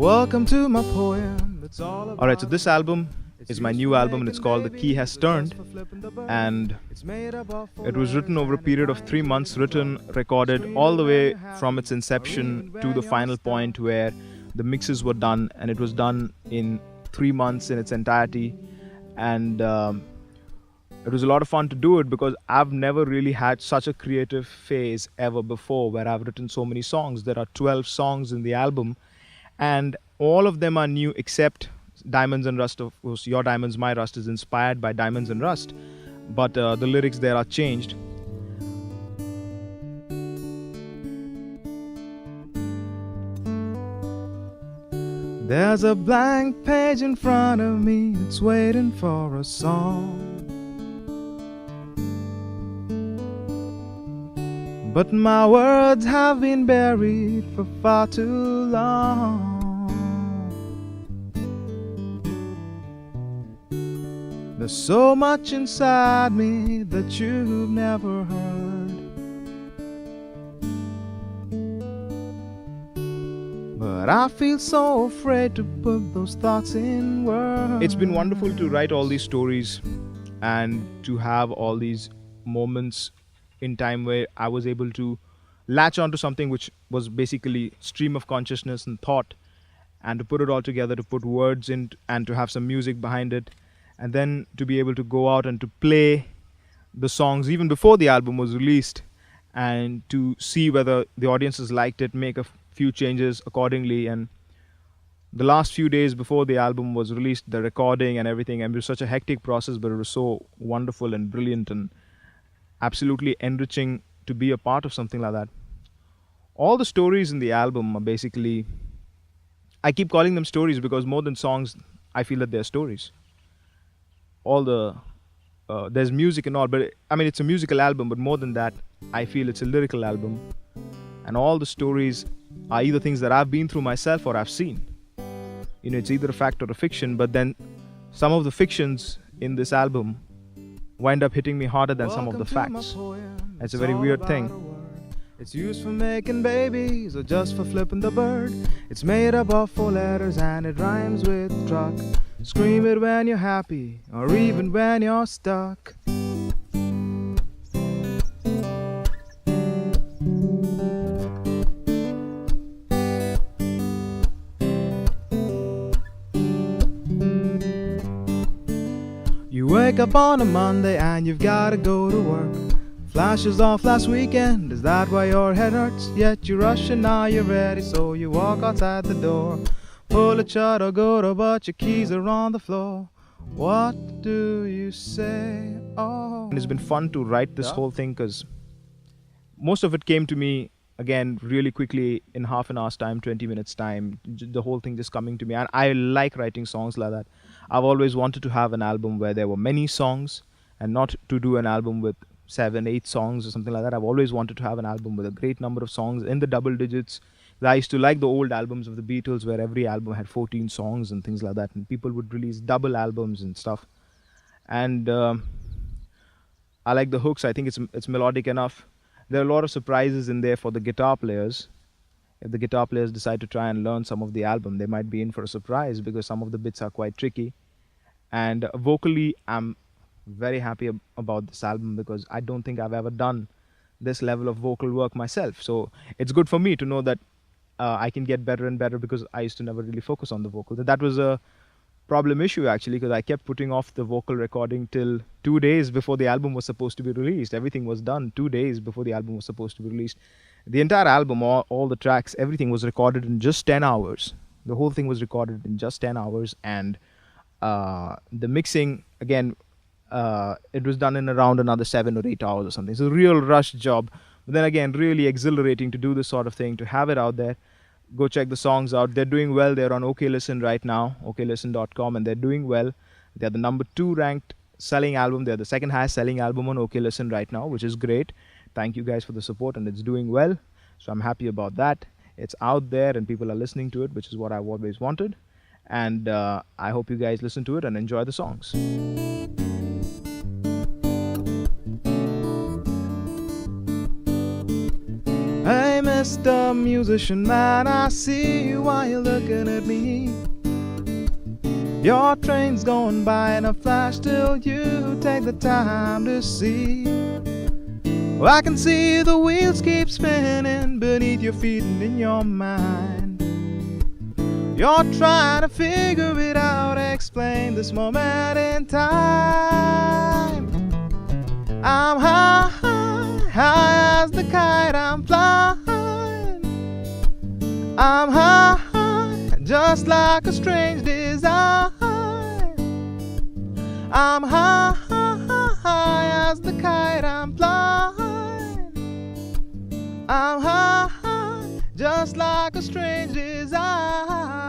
Welcome to my poem. Alright, so this album is my new album and it's called The Key Has Turned, and it was written over a period of 3 months, written, recorded all the way from its inception to the final point where the mixes were done, and it was done in 3 months in its entirety. And it was a lot of fun to do it because I've never really had such a creative phase ever before where I've written so many songs. There are 12 songs in the album and all of them are new except Diamonds and Rust. Of course, Your Diamonds, My Rust is inspired by Diamonds and Rust, but the lyrics there are changed. There's a blank page in front of me, it's waiting for a song. But my words have been buried for far too long. There's so much inside me that you've never heard, but I feel so afraid to put those thoughts in words. It's been wonderful to write all these stories and to have all these moments in time where I was able to latch onto something which was basically stream of consciousness and thought, and to put it all together, to put words in and to have some music behind it, and then to be able to go out and to play the songs even before the album was released and to see whether the audiences liked it, make a few changes accordingly. And the last few days before the album was released, the recording and everything, and it was such a hectic process, but it was so wonderful and brilliant and absolutely enriching to be a part of something like that. All the stories in the album are basically, I keep calling them stories because more than songs, I feel that they're stories. All the there's music and all, but I mean it's a musical album, but more than that, I feel it's a lyrical album. And all the stories are either things that I've been through myself or I've seen. You know, it's either a fact or a fiction, but then some of the fictions in this album wind up hitting me harder than some of the facts. It's a very weird thing. It's used for making babies or just for flipping the bird. It's made up of 4 letters and it rhymes with truck. Scream it when you're happy or even when you're stuck. You wake up on a Monday and you've gotta go to work. Flashes off last weekend, is that why your head hurts? Yet you rush and now you're ready, so you walk outside the door. Pull it shut or go to, but your keys are on the floor. What do you say? Oh. And it's been fun to write this whole thing because most of it came to me again really quickly in half an hour's time, 20 minutes time, the whole thing just coming to me. And I like writing songs like that. I've always wanted to have an album where there were many songs and not to do an album with 7, 8 songs or something like that. I've always wanted to have an album with a great number of songs in the double digits. I used to like the old albums of the Beatles where every album had 14 songs and things like that, and people would release double albums and stuff. And I like the hooks. I think it's melodic enough. There are a lot of surprises in there for the guitar players. If the guitar players decide to try and learn some of the album, they might be in for a surprise because some of the bits are quite tricky. And vocally, I'm very happy about this album because I don't think I've ever done this level of vocal work myself. So it's good for me to know that I can get better and better because I used to never really focus on the vocal. That was a problem issue actually because I kept putting off the vocal recording till 2 days before the album was supposed to be released. Everything was done 2 days before the album was supposed to be released. The entire album, all the tracks, everything was recorded in just 10 hours. The whole thing was recorded in just 10 hours and the mixing, again, it was done in around another 7 or 8 hours or something. It's a real rush job. But then again, really exhilarating to do this sort of thing, to have it out there. Go check the songs out. They're doing well. They're on OK Listen right now, oklisten.com, and they're doing well. They're the number 2 ranked selling album. They're the second highest selling album on OK Listen right now, which is great. Thank you guys for the support, and it's doing well. So I'm happy about that. It's out there and people are listening to it, which is what I've always wanted. And I hope you guys listen to it and enjoy the songs. Mr. Musician Man, I see you while you're looking at me. Your train's going by in a flash till you take the time to see. Well, I can see the wheels keep spinning beneath your feet and in your mind. You're trying to figure it out, explain this moment in time. I'm high, high as the kite I'm flying. I'm high, just like a strange design. I'm high, high as the kite I'm flying. I'm high, just like a strange design.